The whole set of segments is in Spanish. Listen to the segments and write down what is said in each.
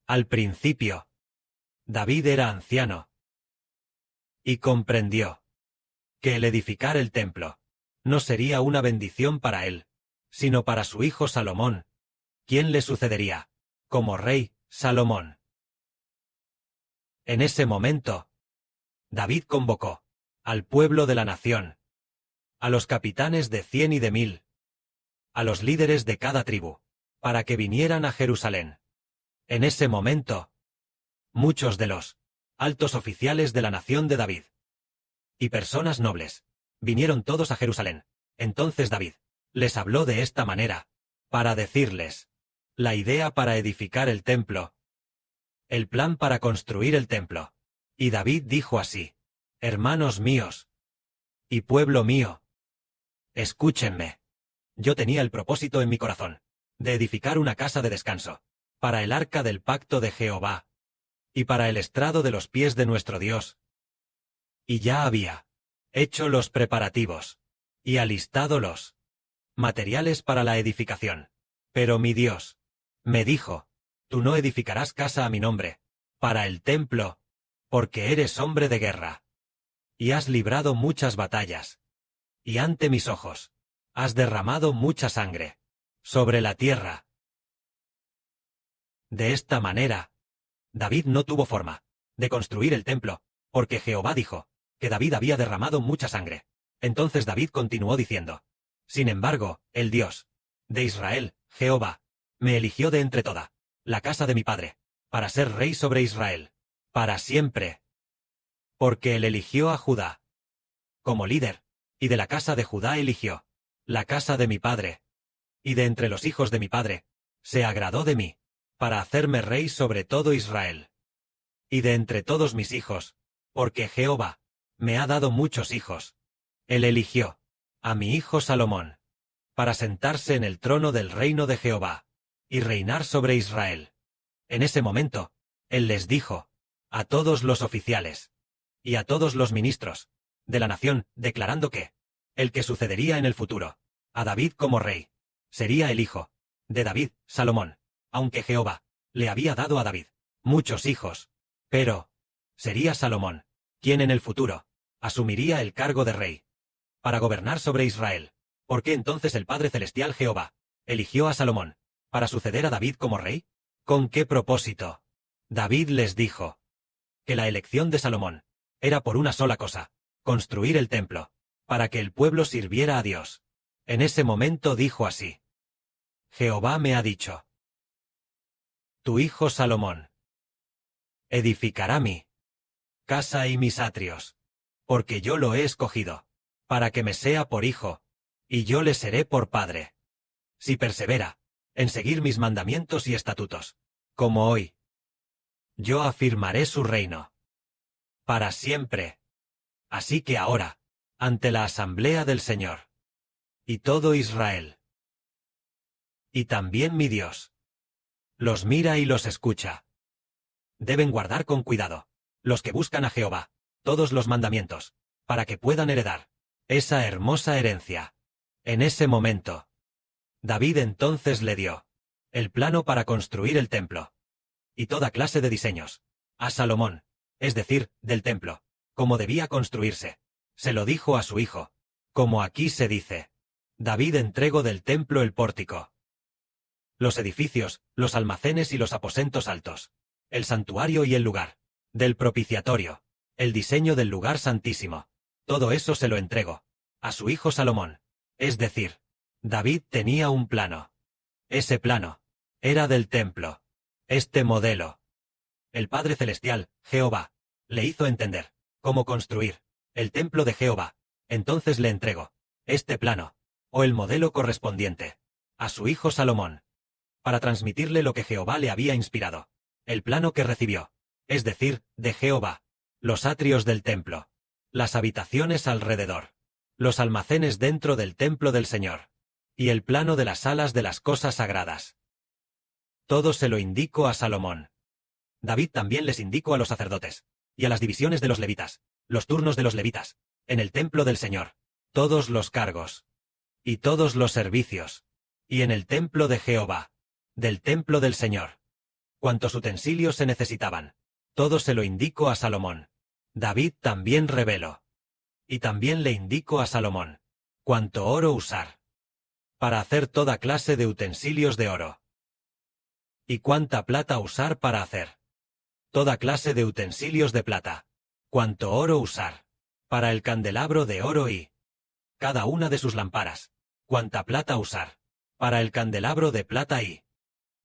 Al principio, David era anciano y comprendió que el edificar el templo no sería una bendición para él, sino para su hijo Salomón, quien le sucedería como rey Salomón. En ese momento, David convocó al pueblo de la nación, a los capitanes de 100 y de 1000, a los líderes de cada tribu, para que vinieran a Jerusalén. En ese momento, muchos de los altos oficiales de la nación de David y personas nobles vinieron todos a Jerusalén. Entonces David les habló de esta manera, para decirles la idea para edificar el templo, el plan para construir el templo. Y David dijo así: hermanos míos y pueblo mío, escúchenme. Yo tenía el propósito en mi corazón de edificar una casa de descanso para el arca del pacto de Jehová y para el estrado de los pies de nuestro Dios. Y ya había hecho los preparativos y alistado los materiales para la edificación. Pero mi Dios me dijo: tú no edificarás casa a mi nombre, para el templo, porque eres hombre de guerra, y has librado muchas batallas, y ante mis ojos has derramado mucha sangre sobre la tierra. De esta manera, David no tuvo forma de construir el templo, porque Jehová dijo que David había derramado mucha sangre. Entonces David continuó diciendo: sin embargo, el Dios de Israel, Jehová, me eligió de entre toda la casa de mi padre, para ser rey sobre Israel, para siempre. Porque él eligió a Judá como líder, y de la casa de Judá eligió la casa de mi padre, y de entre los hijos de mi padre se agradó de mí, para hacerme rey sobre todo Israel. Y de entre todos mis hijos, porque Jehová me ha dado muchos hijos, él eligió a mi hijo Salomón, para sentarse en el trono del reino de Jehová, y reinar sobre Israel. En ese momento, él les dijo a todos los oficiales y a todos los ministros de la nación, declarando que el que sucedería en el futuro a David como rey sería el hijo de David, Salomón, aunque Jehová le había dado a David muchos hijos, pero sería Salomón quien en el futuro asumiría el cargo de rey para gobernar sobre Israel. ¿Por qué entonces el Padre Celestial Jehová eligió a Salomón para suceder a David como rey? ¿Con qué propósito? David les dijo que la elección de Salomón era por una sola cosa: construir el templo, para que el pueblo sirviera a Dios. En ese momento dijo así: Jehová me ha dicho: tu hijo Salomón edificará mi casa y mis atrios, porque yo lo he escogido, para que me sea por hijo, y yo le seré por padre. Si persevera en seguir mis mandamientos y estatutos, como hoy, yo afirmaré su reino para siempre. Así que ahora, ante la asamblea del Señor y todo Israel, y también mi Dios, los mira y los escucha. Deben guardar con cuidado, los que buscan a Jehová, todos los mandamientos, para que puedan heredar esa hermosa herencia. En ese momento, David entonces le dio el plano para construir el templo y toda clase de diseños a Salomón, es decir, del templo, cómo debía construirse. Se lo dijo a su hijo, como aquí se dice: David entregó del templo el pórtico, los edificios, los almacenes y los aposentos altos, el santuario y el lugar del propiciatorio, el diseño del lugar santísimo. Todo eso se lo entregó a su hijo Salomón. Es decir, David tenía un plano. Ese plano era del templo. Este modelo, el Padre Celestial, Jehová, le hizo entender cómo construir el templo de Jehová. Entonces le entregó este plano, o el modelo correspondiente, a su hijo Salomón, para transmitirle lo que Jehová le había inspirado. El plano que recibió, es decir, de Jehová, los atrios del templo, las habitaciones alrededor, los almacenes dentro del templo del Señor, y el plano de las salas de las cosas sagradas. Todo se lo indicó a Salomón. David también les indicó a los sacerdotes, y a las divisiones de los levitas, los turnos de los levitas, en el templo del Señor, todos los cargos, y todos los servicios, y en el templo de Jehová, del templo del Señor, cuantos utensilios se necesitaban. Todo se lo indico a Salomón. David también reveló. Y también le indico a Salomón cuánto oro usar para hacer toda clase de utensilios de oro. Y cuánta plata usar para hacer toda clase de utensilios de plata. Cuánto oro usar para el candelabro de oro y cada una de sus lámparas. Cuánta plata usar para el candelabro de plata y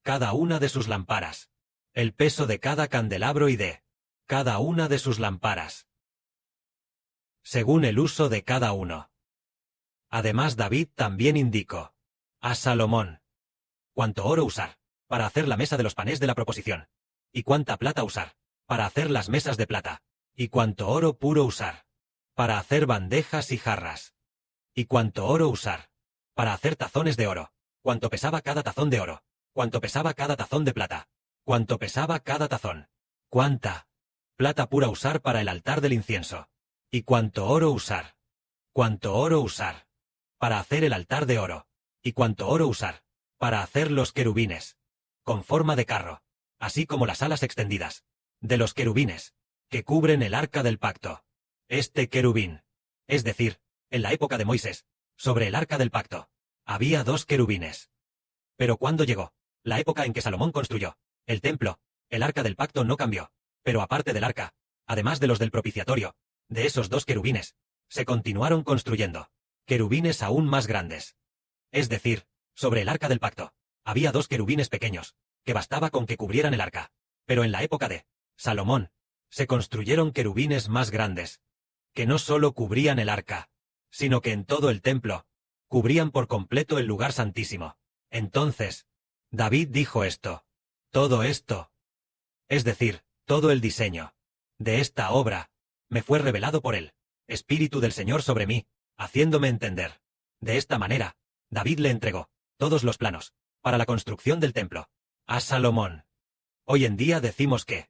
cada una de sus lámparas. El peso de cada candelabro y de cada una de sus lámparas, según el uso de cada uno. Además David también indicó a Salomón cuánto oro usar para hacer la mesa de los panes de la proposición, y cuánta plata usar para hacer las mesas de plata, y cuánto oro puro usar para hacer bandejas y jarras, y cuánto oro usar para hacer tazones de oro, cuánto pesaba cada tazón de oro, cuánto pesaba cada tazón de plata, cuánto pesaba cada tazón, cuánta plata pura usar para el altar del incienso, y cuánto oro usar para hacer el altar de oro, y cuánto oro usar para hacer los querubines, con forma de carro, así como las alas extendidas de los querubines, que cubren el arca del pacto. Este querubín, es decir, en la época de Moisés, sobre el arca del pacto, había 2 querubines. Pero cuando llegó la época en que Salomón construyó el templo, el arca del pacto no cambió, pero aparte del arca, además de los del propiciatorio, de esos 2 querubines, se continuaron construyendo querubines aún más grandes. Es decir, sobre el arca del pacto, había 2 querubines pequeños, que bastaba con que cubrieran el arca. Pero en la época de Salomón, se construyeron querubines más grandes, que no solo cubrían el arca, sino que en todo el templo, cubrían por completo el lugar santísimo. Entonces, David dijo esto. Todo esto, es decir, todo el diseño de esta obra, me fue revelado por el Espíritu del Señor sobre mí, haciéndome entender. De esta manera, David le entregó todos los planos para la construcción del templo a Salomón. Hoy en día decimos que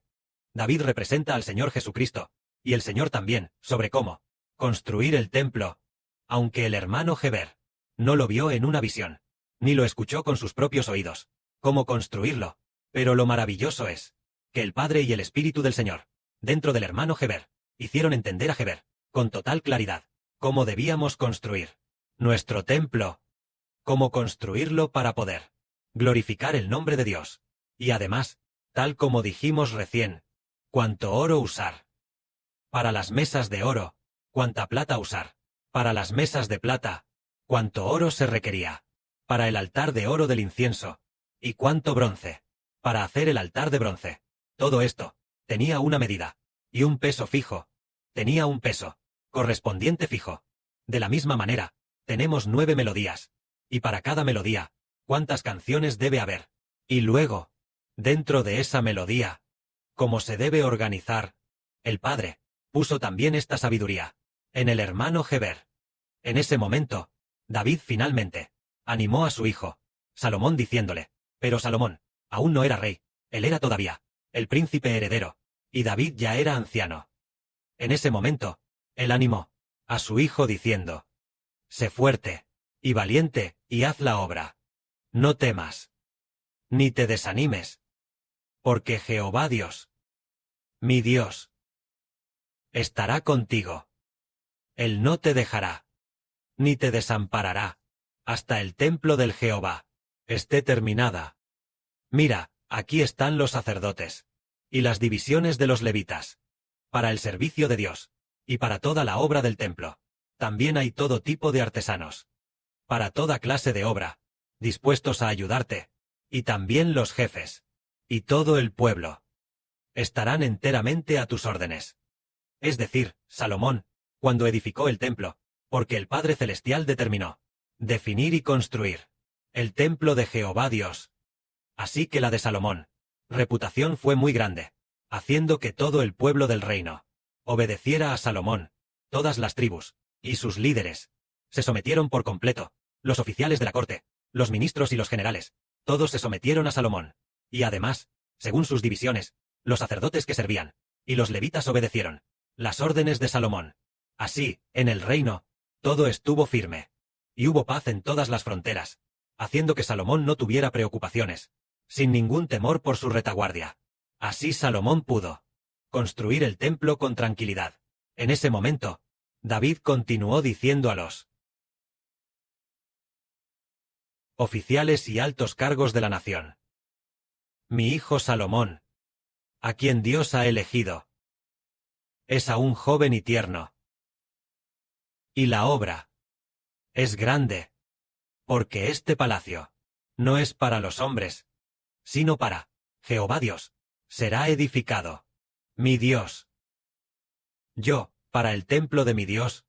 David representa al Señor Jesucristo, y el Señor también, sobre cómo construir el templo, aunque el hermano Heber no lo vio en una visión, ni lo escuchó con sus propios oídos, cómo construirlo. Pero lo maravilloso es que el Padre y el Espíritu del Señor, dentro del hermano Heber, hicieron entender a Heber, con total claridad, cómo debíamos construir nuestro templo, cómo construirlo para poder glorificar el nombre de Dios, y además, tal como dijimos recién, cuánto oro usar para las mesas de oro, cuánta plata usar para las mesas de plata, cuánto oro se requería para el altar de oro del incienso, y cuánto bronce para hacer el altar de bronce. Todo esto tenía una medida y un peso fijo, tenía un peso correspondiente fijo. De la misma manera, tenemos 9 melodías, y para cada melodía, ¿cuántas canciones debe haber? Y luego, dentro de esa melodía, ¿cómo se debe organizar? El Padre puso también esta sabiduría en el hermano Heber. En ese momento, David finalmente animó a su hijo, Salomón, diciéndole, pero Salomón aún no era rey, él era todavía el príncipe heredero, y David ya era anciano. En ese momento, él animó a su hijo diciendo, sé fuerte y valiente, y haz la obra. No temas, ni te desanimes, porque Jehová Dios, mi Dios, estará contigo. Él no te dejará, ni te desamparará, hasta el templo del Jehová esté terminada. Mira, aquí están los sacerdotes, y las divisiones de los levitas, para el servicio de Dios, y para toda la obra del templo. También hay todo tipo de artesanos, para toda clase de obra, dispuestos a ayudarte, y también los jefes, y todo el pueblo, estarán enteramente a tus órdenes. Es decir, Salomón, cuando edificó el templo, porque el Padre Celestial determinó definir y construir el templo de Jehová Dios. Así que la de Salomón, reputación fue muy grande, haciendo que todo el pueblo del reino obedeciera a Salomón. Todas las tribus y sus líderes se sometieron por completo, los oficiales de la corte, los ministros y los generales, todos se sometieron a Salomón. Y además, según sus divisiones, los sacerdotes que servían, y los levitas obedecieron las órdenes de Salomón. Así, en el reino, todo estuvo firme, y hubo paz en todas las fronteras, haciendo que Salomón no tuviera preocupaciones, sin ningún temor por su retaguardia. Así Salomón pudo construir el templo con tranquilidad. En ese momento, David continuó diciendo a los oficiales y altos cargos de la nación: mi hijo Salomón, a quien Dios ha elegido, es aún joven y tierno. Y la obra es grande, porque este palacio no es para los hombres, sino para Jehová Dios. Será edificado mi Dios. Yo, para el templo de mi Dios,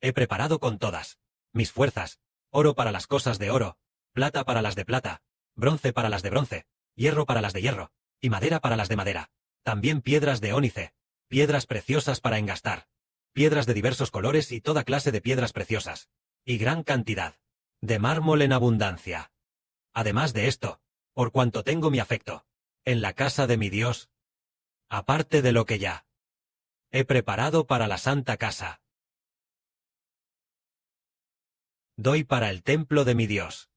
he preparado con todas mis fuerzas, oro para las cosas de oro, plata para las de plata, bronce para las de bronce, hierro para las de hierro, y madera para las de madera, también piedras de ónice, piedras preciosas para engastar, piedras de diversos colores y toda clase de piedras preciosas, y gran cantidad de mármol en abundancia. Además de esto, por cuanto tengo mi afecto en la casa de mi Dios, aparte de lo que ya he preparado para la santa casa, doy para el templo de mi Dios,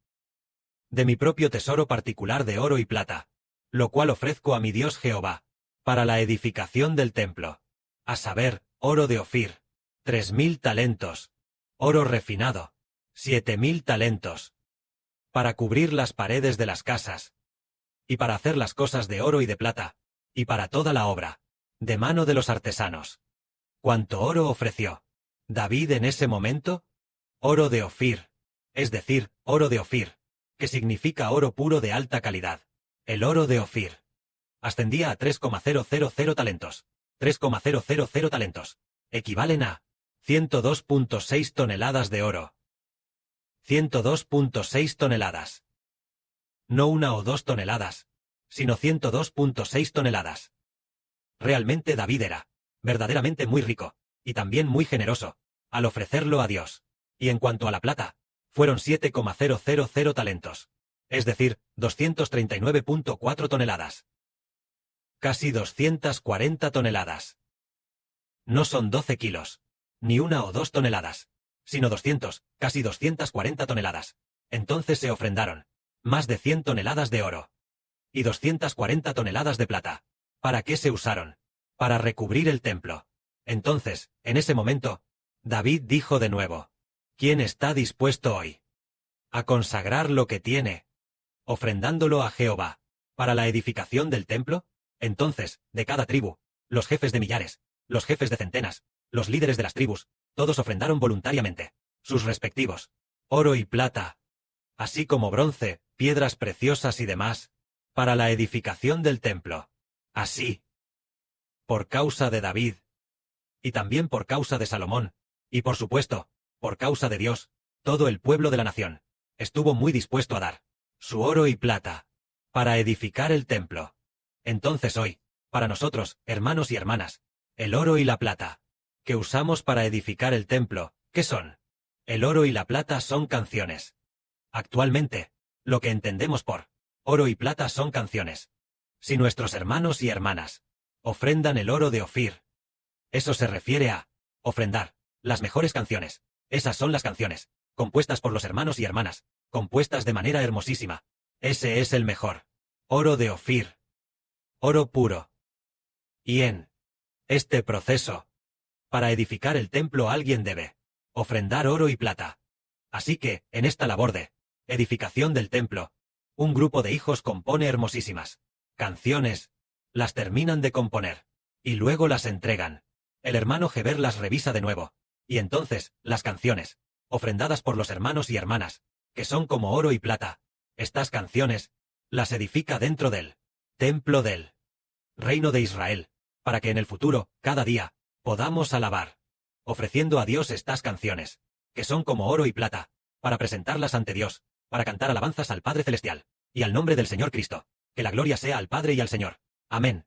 de mi propio tesoro particular de oro y plata, lo cual ofrezco a mi Dios Jehová, para la edificación del templo, a saber, oro de Ofir, 3000 talentos, oro refinado, 7000 talentos, para cubrir las paredes de las casas, y para hacer las cosas de oro y de plata, y para toda la obra, de mano de los artesanos. ¿Cuánto oro ofreció David en ese momento? Oro de Ofir, es decir, oro de Ofir, que significa oro puro de alta calidad. El oro de Ofir ascendía a 3,000 talentos. 3,000 talentos equivalen a 102.6 toneladas de oro. 102.6 toneladas. No 1 o 2 toneladas, sino 102.6 toneladas. Realmente David era verdaderamente muy rico, y también muy generoso, al ofrecerlo a Dios. Y en cuanto a la plata, fueron 7,000 talentos, es decir, 239.4 toneladas. Casi 240 toneladas. No son 12 kilos, ni 1 o 2 toneladas, sino 200, casi 240 toneladas. Entonces se ofrendaron más de 100 toneladas de oro y 240 toneladas de plata. ¿Para qué se usaron? Para recubrir el templo. Entonces, en ese momento, David dijo de nuevo: ¿quién está dispuesto hoy a consagrar lo que tiene, ofrendándolo a Jehová, para la edificación del templo? Entonces, de cada tribu, los jefes de millares, los jefes de centenas, los líderes de las tribus, todos ofrendaron voluntariamente sus respectivos oro y plata, así como bronce, piedras preciosas y demás, para la edificación del templo. Así, por causa de David, y también por causa de Salomón, y por supuesto, por causa de Dios, todo el pueblo de la nación estuvo muy dispuesto a dar su oro y plata para edificar el templo. Entonces hoy, para nosotros, hermanos y hermanas, el oro y la plata que usamos para edificar el templo, ¿qué son? El oro y la plata son canciones. Actualmente, lo que entendemos por oro y plata son canciones. Si nuestros hermanos y hermanas ofrendan el oro de Ofir, eso se refiere a ofrendar las mejores canciones. Esas son las canciones, compuestas por los hermanos y hermanas, compuestas de manera hermosísima. Ese es el mejor oro de Ofir, oro puro. Y en este proceso, para edificar el templo alguien debe ofrendar oro y plata. Así que, en esta labor de edificación del templo, un grupo de hijos compone hermosísimas canciones, las terminan de componer, y luego las entregan. El hermano Heber las revisa de nuevo, y entonces, las canciones, ofrendadas por los hermanos y hermanas, que son como oro y plata, estas canciones, las edifica dentro del templo del reino de Israel, para que en el futuro, cada día, podamos alabar, ofreciendo a Dios estas canciones, que son como oro y plata, para presentarlas ante Dios, para cantar alabanzas al Padre Celestial, y al nombre del Señor Cristo, que la gloria sea al Padre y al Señor. Amén.